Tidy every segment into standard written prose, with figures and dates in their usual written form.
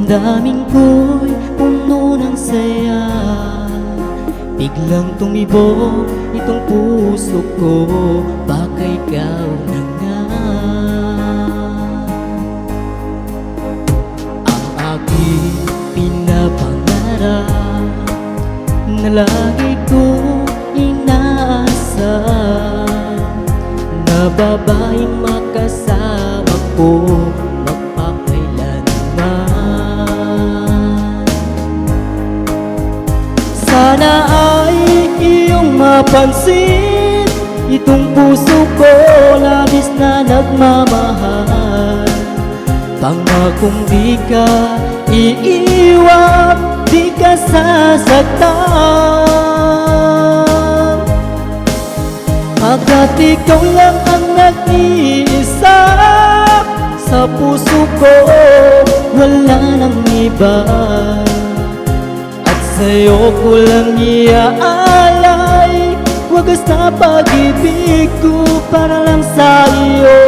damdamin ko'y puno ng saya. Biglang tumibok itong puso ko, baka ikaw na nga ang aking pinapangarap na lagi kong inaasam, na babaeng makasama ko sana ay iyong mapansin itong puso ko, labis na nagmamahal. Pangakong di ka iiwan, di ka sasaktan, pagkat ikaw lang ang nag-iisa sa puso ko, wala nang iba. Sa'yo ko lang iaalay wagas na pag-ibig ko para lang sa iyo.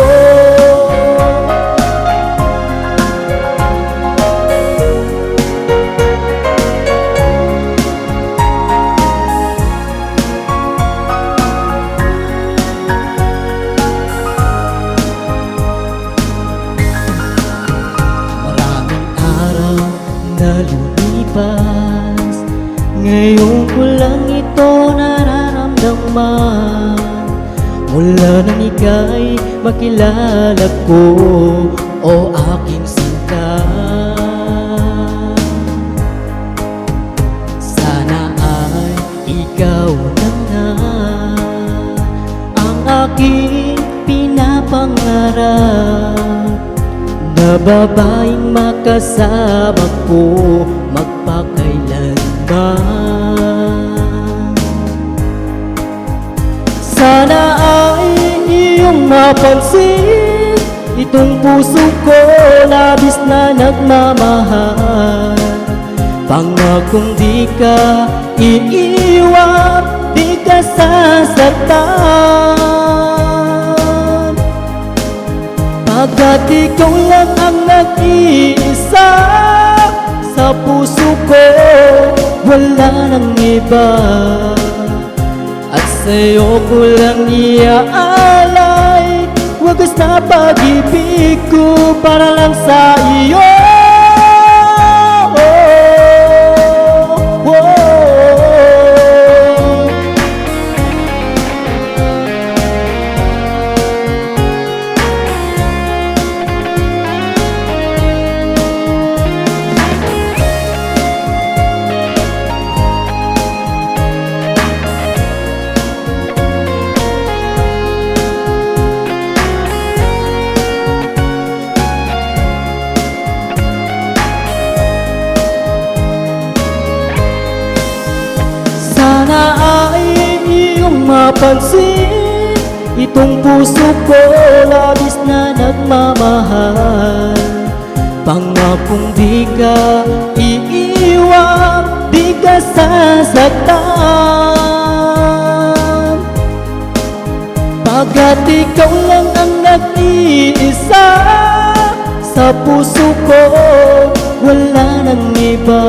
Maraming araw na lumipas, ngayon ko lang ito nararamdaman, mula nang ika'y makilala ko, o aking sinta. Sana ay ikaw na nga ang aking pinapangarap, na babaeng makasama ko magpakailanman. Sana ay iyong mapansin itong puso ko, labis na nagmamahal. Pangakong di ka iiwan, di ka sasaktan, pagkat ikaw lang ang nag-iisa sa puso ko, wala nang iba. At sa'yo ko lang iaalay wagas na pag-ibig ko para lang sa iyo. Sana ay iyong mapansin itong puso ko, labis na nagmamahal. Pangakong di ka iiwan, di ka sasaktan, pagkat ikaw lang ang nag-iisa sa puso ko, wala nang iba.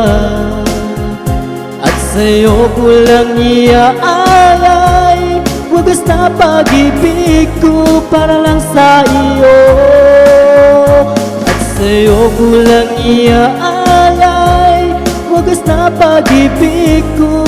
Sa'yo ko lang iaalay wagas na pag-ibig ko para lang sa iyo. At sa'yo ko lang iaalay wagas na pag-ibig ko.